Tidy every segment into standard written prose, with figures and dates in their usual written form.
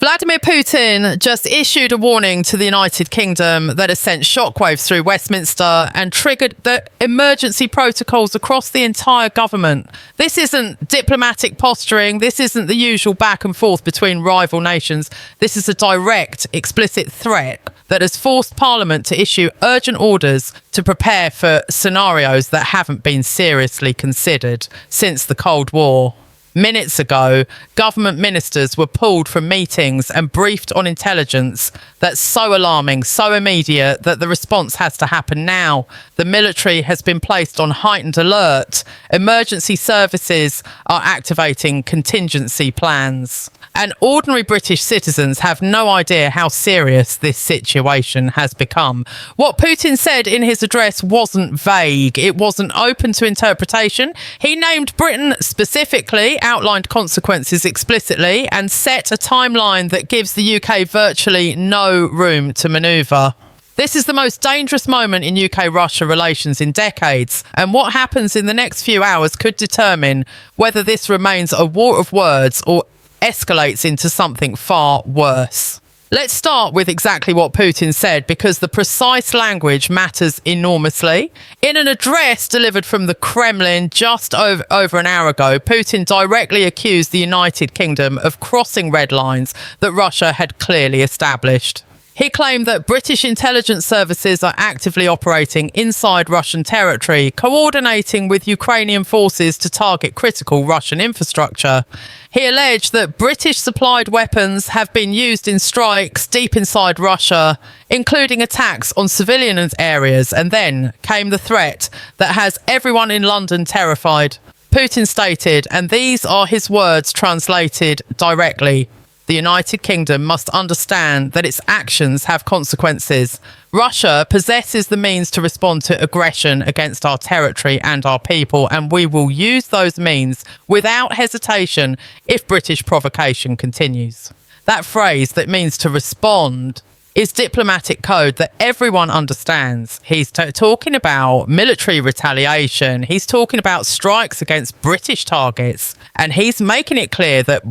Vladimir Putin just issued a warning to the United Kingdom that has sent shockwaves through Westminster and triggered the emergency protocols across the entire government. This isn't diplomatic posturing. This isn't the usual back and forth between rival nations. This is a direct, explicit threat that has forced Parliament to issue urgent orders to prepare for scenarios that haven't been seriously considered since the Cold War. Minutes ago, government ministers were pulled from meetings and briefed on intelligence that's so alarming, so immediate that the response has to happen now. The military has been placed on heightened alert. Emergency services are activating contingency plans. And ordinary British citizens have no idea how serious this situation has become. What Putin said in his address wasn't vague. It wasn't open to interpretation. He named Britain specifically, outlined consequences explicitly, and set a timeline that gives the UK virtually no room to manoeuvre. This is the most dangerous moment in UK-Russia relations in decades, and what happens in the next few hours could determine whether this remains a war of words or escalates into something far worse. Let's start with exactly what Putin said, because the precise language matters enormously. In an address delivered from the Kremlin just over an hour ago, Putin directly accused the United Kingdom of crossing red lines that Russia had clearly established. He claimed that British intelligence services are actively operating inside Russian territory, coordinating with Ukrainian forces to target critical Russian infrastructure. He alleged that British-supplied weapons have been used in strikes deep inside Russia, including attacks on civilian areas, and then came the threat that has everyone in London terrified. Putin stated, and these are his words translated directly: "The United Kingdom must understand that its actions have consequences. Russia possesses the means to respond to aggression against our territory and our people, and we will use those means without hesitation if British provocation continues." That phrase that means to respond is diplomatic code that everyone understands. He's talking about military retaliation. He's talking about strikes against British targets, and he's making it clear that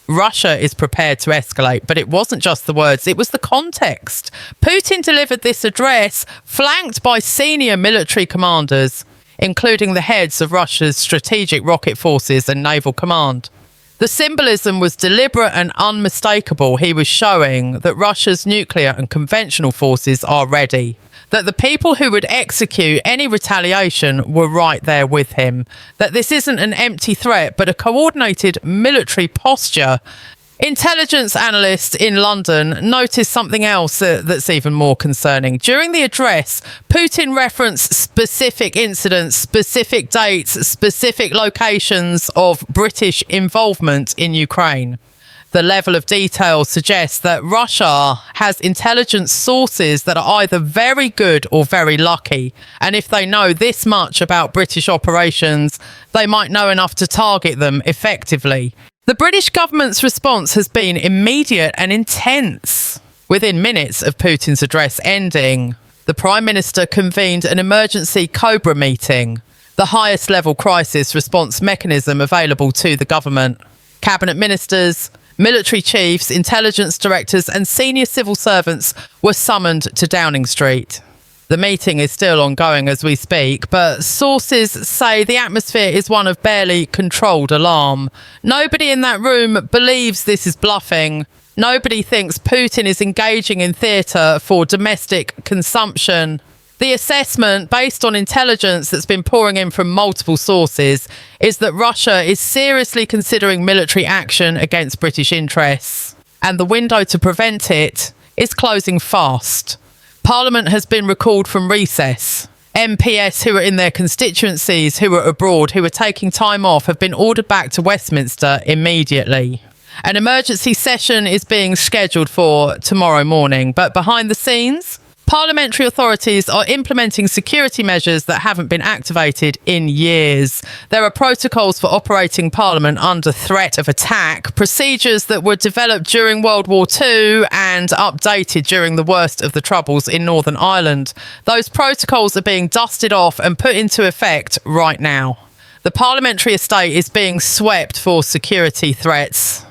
Russia is prepared to escalate, but it wasn't just the words, it was the context. Putin delivered this address flanked by senior military commanders, including the heads of Russia's strategic rocket forces and naval command. The symbolism was deliberate and unmistakable. He was showing that Russia's nuclear and conventional forces are ready, that the people who would execute any retaliation were right there with him, that this isn't an empty threat, but a coordinated military posture. Intelligence analysts in London noticed something else that's even more concerning. During the address, Putin referenced specific incidents, specific dates, specific locations of British involvement in Ukraine. The level of detail suggests that Russia has intelligence sources that are either very good or very lucky. And if they know this much about British operations, they might know enough to target them effectively. The British government's response has been immediate and intense. Within minutes of Putin's address ending, the Prime Minister convened an emergency Cobra meeting, the highest level crisis response mechanism available to the government. Cabinet ministers, military chiefs, intelligence directors and senior civil servants were summoned to Downing Street. The meeting is still ongoing as we speak, but sources say the atmosphere is one of barely controlled alarm. Nobody in that room believes this is bluffing. Nobody thinks Putin is engaging in theatre for domestic consumption. The assessment, based on intelligence that's been pouring in from multiple sources, is that Russia is seriously considering military action against British interests, and the window to prevent it is closing fast. Parliament has been recalled from recess. MPs who are in their constituencies, who are abroad, who are taking time off, have been ordered back to Westminster immediately. An emergency session is being scheduled for tomorrow morning, but behind the scenes, parliamentary authorities are implementing security measures that haven't been activated in years. There are protocols for operating Parliament under threat of attack, procedures that were developed during World War II and updated during the worst of the Troubles in Northern Ireland. Those protocols are being dusted off and put into effect right now. The parliamentary estate is being swept for security threats.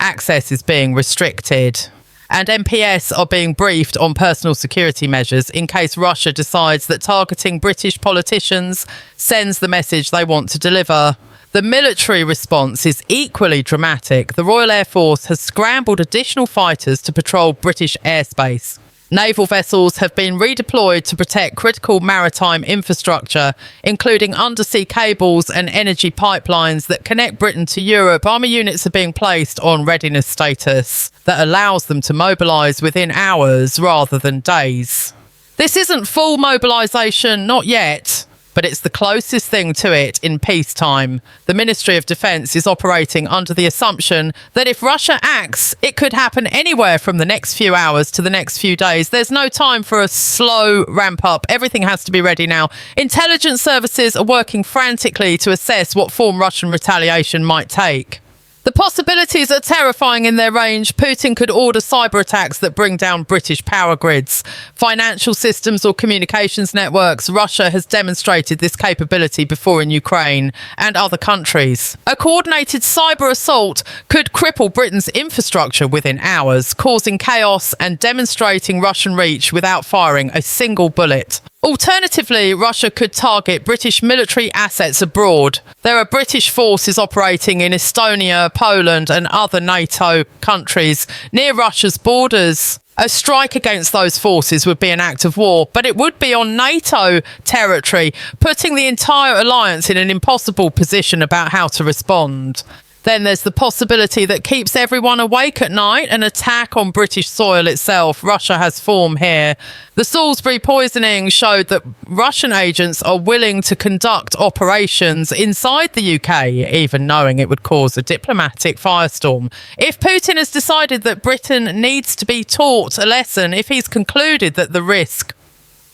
access is being restricted. And MPS are being briefed on personal security measures in case Russia decides that targeting British politicians sends the message they want to deliver. The military response is equally dramatic. The Royal Air Force has scrambled additional fighters to patrol British airspace. Naval vessels have been redeployed to protect critical maritime infrastructure, including undersea cables and energy pipelines that connect Britain to Europe. Army units are being placed on readiness status that allows them to mobilise within hours rather than days. This isn't full mobilisation, not yet, but it's the closest thing to it in peacetime. The Ministry of Defence is operating under the assumption that if Russia acts, it could happen anywhere from the next few hours to the next few days. There's no time for a slow ramp up. Everything has to be ready now. Intelligence services are working frantically to assess what form Russian retaliation might take. The possibilities are terrifying in their range. Putin could order cyber attacks that bring down British power grids, financial systems or communications networks. Russia has demonstrated this capability before in Ukraine and other countries. A coordinated cyber assault could cripple Britain's infrastructure within hours, causing chaos and demonstrating Russian reach without firing a single bullet. Alternatively, Russia could target British military assets abroad. There are British forces operating in Estonia, Poland and other NATO countries near Russia's borders. A strike against those forces would be an act of war, but it would be on NATO territory, putting the entire alliance in an impossible position about how to respond. Then there's the possibility that keeps everyone awake at night, an attack on British soil itself. Russia has form here. The Salisbury poisoning showed that Russian agents are willing to conduct operations inside the UK, even knowing it would cause a diplomatic firestorm. If Putin has decided that Britain needs to be taught a lesson, if he's concluded that the risk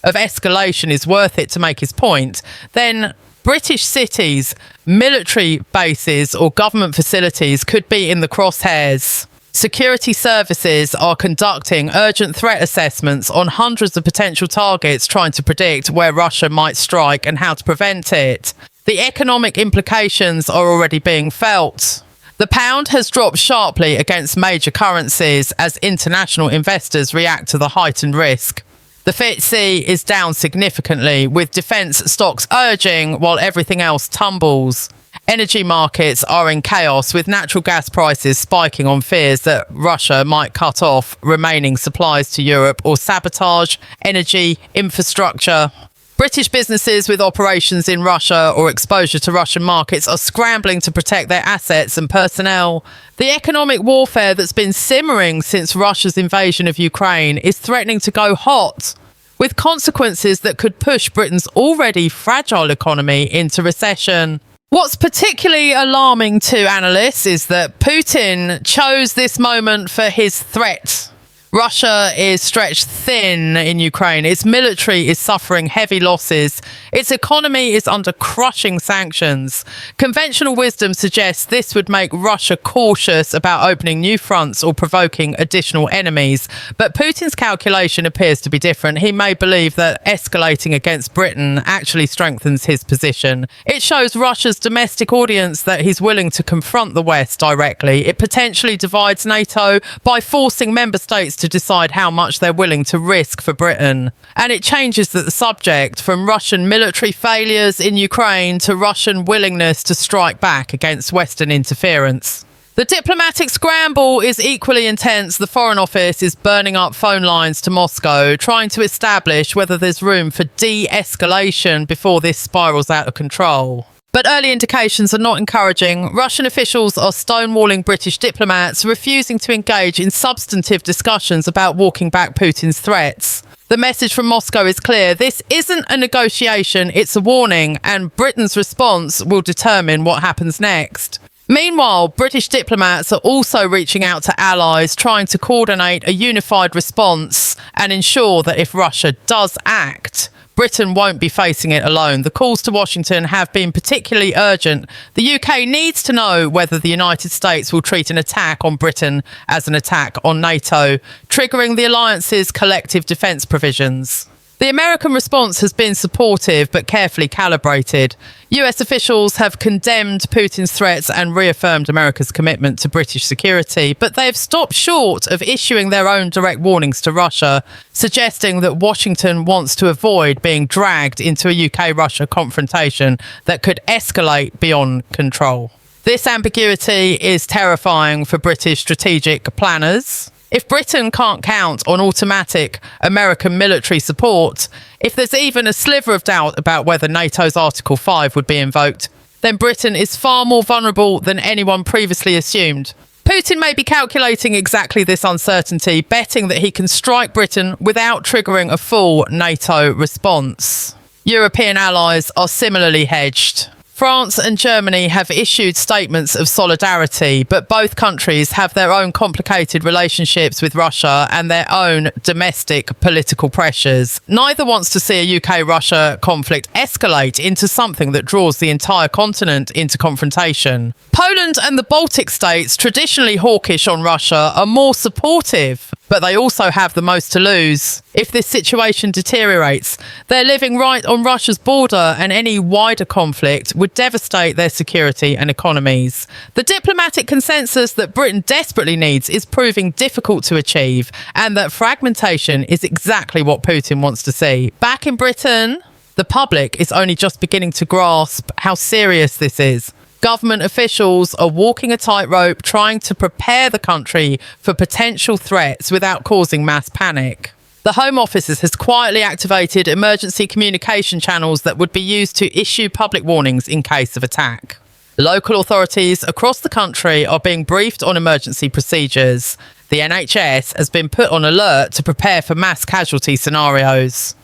of escalation is worth it to make his point, then British cities, military bases or government facilities could be in the crosshairs. Security services are conducting urgent threat assessments on hundreds of potential targets, trying to predict where Russia might strike and how to prevent it. The economic implications are already being felt. The pound has dropped sharply against major currencies as international investors react to the heightened risk. The FTSE is down significantly, with defence stocks urging while everything else tumbles. Energy markets are in chaos, with natural gas prices spiking on fears that Russia might cut off remaining supplies to Europe or sabotage energy infrastructure. British businesses with operations in Russia or exposure to Russian markets are scrambling to protect their assets and personnel. The economic warfare that's been simmering since Russia's invasion of Ukraine is threatening to go hot, with consequences that could push Britain's already fragile economy into recession. What's particularly alarming to analysts is that Putin chose this moment for his threat. Russia is stretched thin in Ukraine. Its military is suffering heavy losses. Its economy is under crushing sanctions. Conventional wisdom suggests this would make Russia cautious about opening new fronts or provoking additional enemies. But Putin's calculation appears to be different. He may believe that escalating against Britain actually strengthens his position. It shows Russia's domestic audience that he's willing to confront the West directly. It potentially divides NATO by forcing member states to decide how much they're willing to risk for Britain. And it changes the subject from Russian military failures in Ukraine to Russian willingness to strike back against Western interference. The diplomatic scramble is equally intense. The Foreign Office is burning up phone lines to Moscow, trying to establish whether there's room for de-escalation before this spirals out of control. But early indications are not encouraging. Russian officials are stonewalling British diplomats, refusing to engage in substantive discussions about walking back Putin's threats. The message from Moscow is clear. This isn't a negotiation, it's a warning, and Britain's response will determine what happens next. Meanwhile, British diplomats are also reaching out to allies, trying to coordinate a unified response and ensure that if Russia does act, Britain won't be facing it alone. The calls to Washington have been particularly urgent. The UK needs to know whether the United States will treat an attack on Britain as an attack on NATO, triggering the alliance's collective defence provisions. The American response has been supportive but carefully calibrated. US officials have condemned Putin's threats and reaffirmed America's commitment to British security, but they've stopped short of issuing their own direct warnings to Russia, suggesting that Washington wants to avoid being dragged into a UK-Russia confrontation that could escalate beyond control. This ambiguity is terrifying for British strategic planners. If Britain can't count on automatic American military support, if there's even a sliver of doubt about whether NATO's Article 5 would be invoked, then Britain is far more vulnerable than anyone previously assumed. Putin may be calculating exactly this uncertainty, betting that he can strike Britain without triggering a full NATO response. European allies are similarly hedged. France and Germany have issued statements of solidarity, but both countries have their own complicated relationships with Russia and their own domestic political pressures. Neither wants to see a UK-Russia conflict escalate into something that draws the entire continent into confrontation. Poland and the Baltic states, traditionally hawkish on Russia, are more supportive, but they also have the most to lose. If this situation deteriorates, they're living right on Russia's border, and any wider conflict would devastate their security and economies. The diplomatic consensus that Britain desperately needs is proving difficult to achieve, and that fragmentation is exactly what Putin wants to see. Back in Britain, the public is only just beginning to grasp how serious this is. Government officials are walking a tightrope, trying to prepare the country for potential threats without causing mass panic. The Home Office has quietly activated emergency communication channels that would be used to issue public warnings in case of attack. Local authorities across the country are being briefed on emergency procedures. The NHS has been put on alert to prepare for mass casualty scenarios.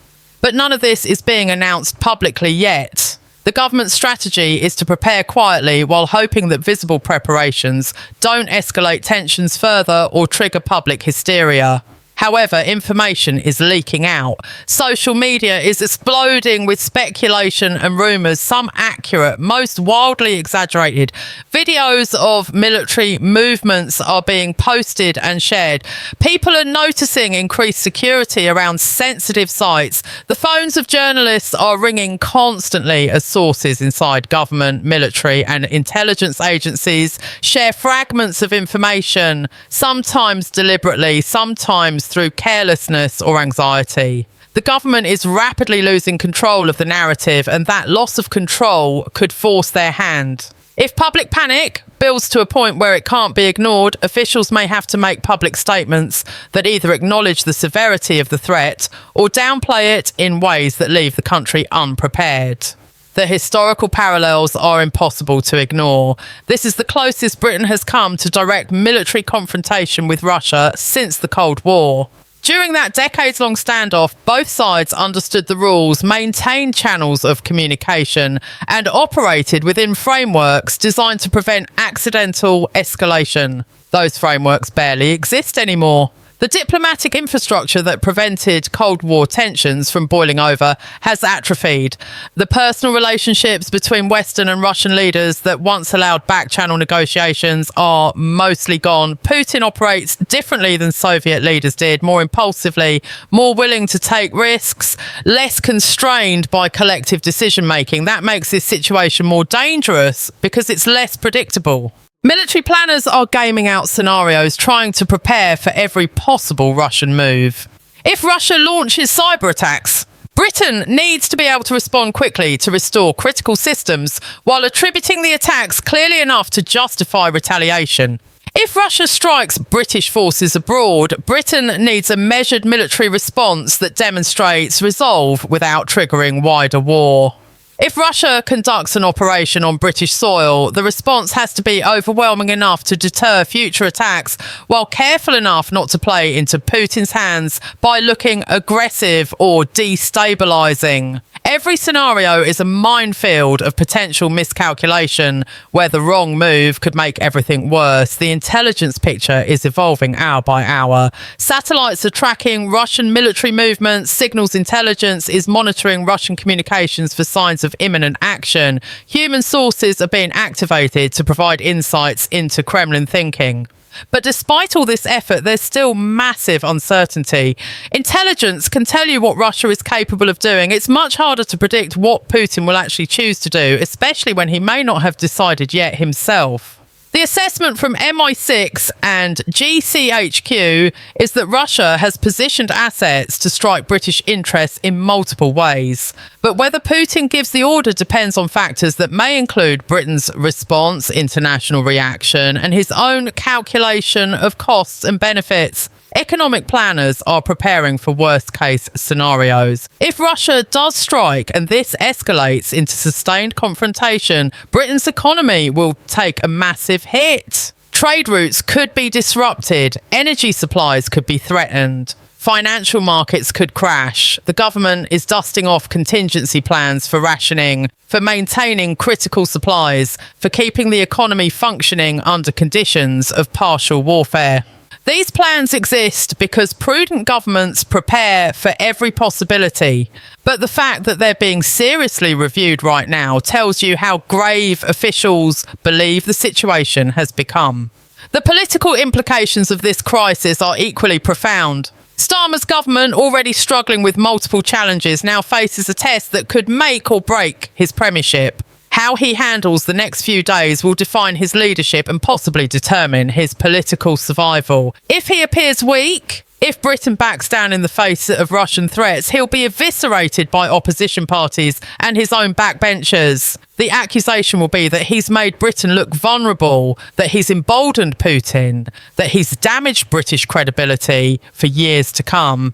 But none of this is being announced publicly yet. The government's strategy is to prepare quietly while hoping that visible preparations don't escalate tensions further or trigger public hysteria. However, information is leaking out. Social media is exploding with speculation and rumours, some accurate, most wildly exaggerated. Videos of military movements are being posted and shared. People are noticing increased security around sensitive sites. The phones of journalists are ringing constantly as sources inside government, military and intelligence agencies share fragments of information, sometimes deliberately, sometimes through carelessness or anxiety. The government is rapidly losing control of the narrative, and that loss of control could force their hand. If public panic builds to a point where it can't be ignored, officials may have to make public statements that either acknowledge the severity of the threat or downplay it in ways that leave the country unprepared. The historical parallels are impossible to ignore. This is the closest Britain has come to direct military confrontation with Russia since the Cold War. During that decades-long standoff, both sides understood the rules, maintained channels of communication, and operated within frameworks designed to prevent accidental escalation. Those frameworks barely exist anymore. The diplomatic infrastructure that prevented Cold War tensions from boiling over has atrophied. The personal relationships between Western and Russian leaders that once allowed back-channel negotiations are mostly gone. Putin operates differently than Soviet leaders did, more impulsively, more willing to take risks, less constrained by collective decision-making. That makes this situation more dangerous because it's less predictable. Military planners are gaming out scenarios, trying to prepare for every possible Russian move. If Russia launches cyber attacks, Britain needs to be able to respond quickly to restore critical systems while attributing the attacks clearly enough to justify retaliation. If Russia strikes British forces abroad, Britain needs a measured military response that demonstrates resolve without triggering wider war. If Russia conducts an operation on British soil, the response has to be overwhelming enough to deter future attacks, while careful enough not to play into Putin's hands by looking aggressive or destabilising. Every scenario is a minefield of potential miscalculation where the wrong move could make everything worse. The intelligence picture is evolving hour by hour. Satellites are tracking Russian military movements. Signals intelligence is monitoring Russian communications for signs of imminent action. Human sources are being activated to provide insights into Kremlin thinking. But despite all this effort, there's still massive uncertainty. Intelligence can tell you what Russia is capable of doing. It's much harder to predict what Putin will actually choose to do, especially when he may not have decided yet himself. The assessment from MI6 and GCHQ is that Russia has positioned assets to strike British interests in multiple ways. But whether Putin gives the order depends on factors that may include Britain's response, international reaction, and his own calculation of costs and benefits. Economic planners are preparing for worst-case scenarios. If Russia does strike and this escalates into sustained confrontation, Britain's economy will take a massive hit. Trade routes could be disrupted, energy supplies could be threatened, financial markets could crash. The government is dusting off contingency plans for rationing, for maintaining critical supplies, for keeping the economy functioning under conditions of partial warfare. These plans exist because prudent governments prepare for every possibility, but the fact that they're being seriously reviewed right now tells you how grave officials believe the situation has become. The political implications of this crisis are equally profound. Starmer's government, already struggling with multiple challenges, now faces a test that could make or break his premiership. How he handles the next few days will define his leadership and possibly determine his political survival. If he appears weak, if Britain backs down in the face of Russian threats, he'll be eviscerated by opposition parties and his own backbenchers. The accusation will be that he's made Britain look vulnerable, that he's emboldened Putin, that he's damaged British credibility for years to come.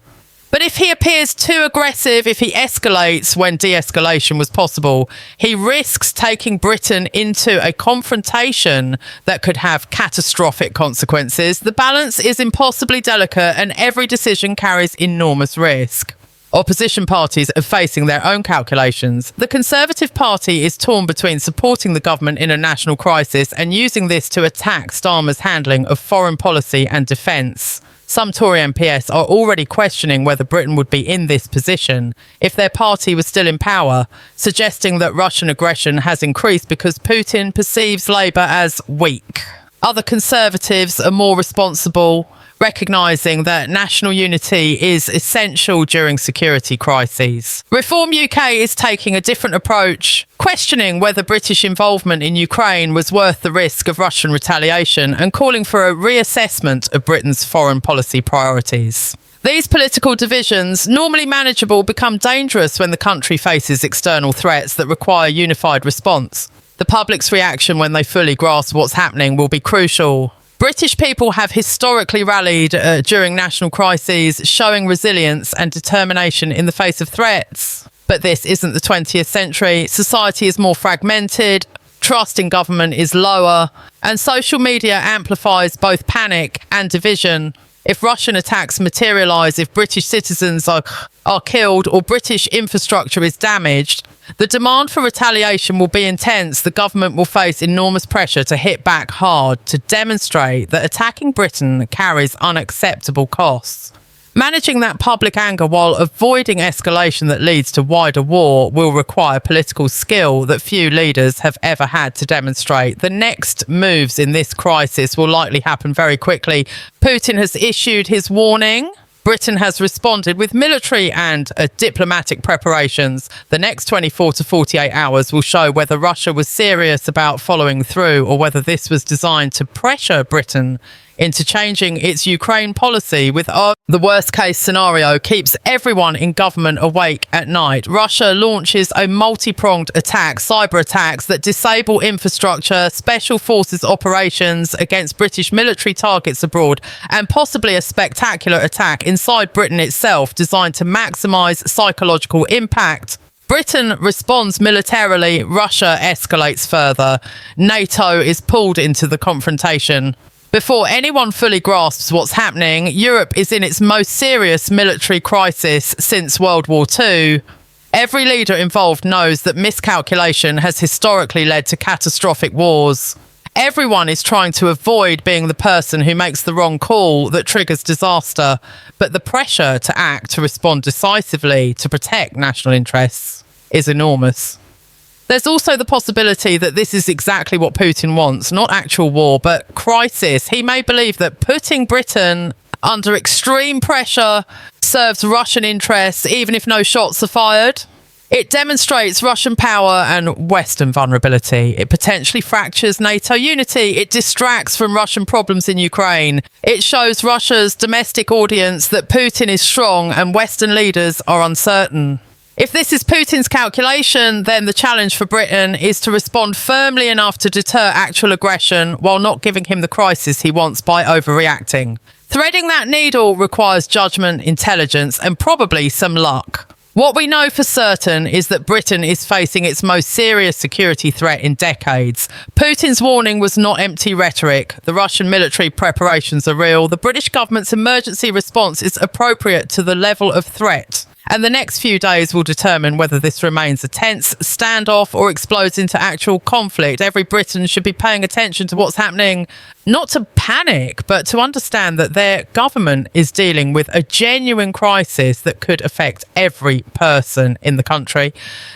But if he appears too aggressive, if he escalates when de-escalation was possible, he risks taking Britain into a confrontation that could have catastrophic consequences. The balance is impossibly delicate and every decision carries enormous risk. Opposition parties are facing their own calculations. The Conservative Party is torn between supporting the government in a national crisis and using this to attack Starmer's handling of foreign policy and defence. Some Tory MPs are already questioning whether Britain would be in this position if their party was still in power, suggesting that Russian aggression has increased because Putin perceives Labour as weak. Other Conservatives are more responsible, recognising that national unity is essential during security crises. Reform UK is taking a different approach, questioning whether British involvement in Ukraine was worth the risk of Russian retaliation and calling for a reassessment of Britain's foreign policy priorities. These political divisions, normally manageable, become dangerous when the country faces external threats that require unified response. The public's reaction when they fully grasp what's happening will be crucial. British people have historically rallied during national crises, showing resilience and determination in the face of threats. But this isn't the 20th century. Society is more fragmented, trust in government is lower, and social media amplifies both panic and division. If Russian attacks materialise, if British citizens are killed or British infrastructure is damaged, the demand for retaliation will be intense. The government will face enormous pressure to hit back hard, to demonstrate that attacking Britain carries unacceptable costs. Managing that public anger while avoiding escalation that leads to wider war will require political skill that few leaders have ever had to demonstrate. The next moves in this crisis will likely happen very quickly. Putin has issued his warning. Britain has responded with military and diplomatic preparations. The next 24 to 48 hours will show whether Russia was serious about following through or whether this was designed to pressure Britain into changing its Ukraine policy with the worst-case scenario keeps everyone in government awake at night. Russia launches a multi-pronged attack, cyber attacks that disable infrastructure, special forces operations against British military targets abroad, and possibly a spectacular attack inside Britain itself designed to maximise psychological impact. Britain responds militarily, Russia escalates further. NATO is pulled into the confrontation. Before anyone fully grasps what's happening, Europe is in its most serious military crisis since World War II. Every leader involved knows that miscalculation has historically led to catastrophic wars. Everyone is trying to avoid being the person who makes the wrong call that triggers disaster, but the pressure to act, to respond decisively, to protect national interests is enormous. There's also the possibility that this is exactly what Putin wants, not actual war, but crisis. He may believe that putting Britain under extreme pressure serves Russian interests, even if no shots are fired. It demonstrates Russian power and Western vulnerability. It potentially fractures NATO unity. It distracts from Russian problems in Ukraine. It shows Russia's domestic audience that Putin is strong and Western leaders are uncertain. If this is Putin's calculation, then the challenge for Britain is to respond firmly enough to deter actual aggression while not giving him the crisis he wants by overreacting. Threading that needle requires judgment, intelligence, and probably some luck. What we know for certain is that Britain is facing its most serious security threat in decades. Putin's warning was not empty rhetoric. The Russian military preparations are real. The British government's emergency response is appropriate to the level of threat. And the next few days will determine whether this remains a tense standoff or explodes into actual conflict. Every Briton should be paying attention to what's happening, not to panic, but to understand that their government is dealing with a genuine crisis that could affect every person in the country.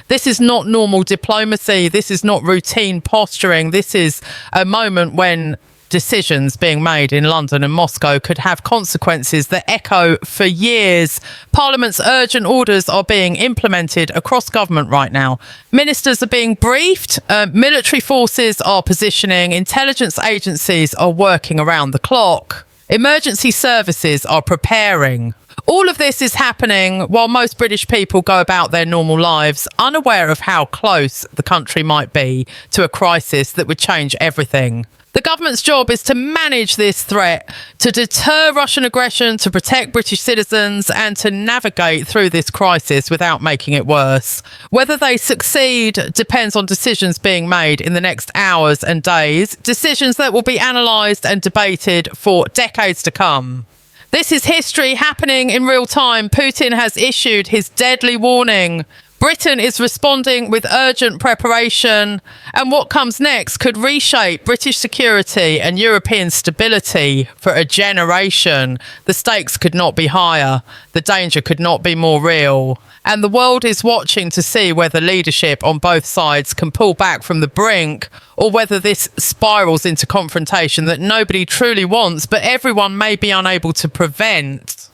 This is not normal diplomacy. This is not routine posturing. This is a moment when decisions being made in London and Moscow could have consequences that echo for years. Parliament's urgent orders are being implemented across government right now. Ministers are being briefed, military forces are positioning, intelligence agencies are working around the clock, emergency services are preparing. All of this is happening while most British people go about their normal lives, unaware of how close the country might be to a crisis that would change everything. The government's job is to manage this threat, to deter Russian aggression, to protect British citizens, and to navigate through this crisis without making it worse. Whether they succeed depends on decisions being made in the next hours and days, decisions that will be analysed and debated for decades to come. This is history happening in real time. Putin has issued his deadly warning. Britain is responding with urgent preparation, and what comes next could reshape British security and European stability for a generation. The stakes could not be higher, the danger could not be more real, and the world is watching to see whether leadership on both sides can pull back from the brink, or whether this spirals into confrontation that nobody truly wants, but everyone may be unable to prevent.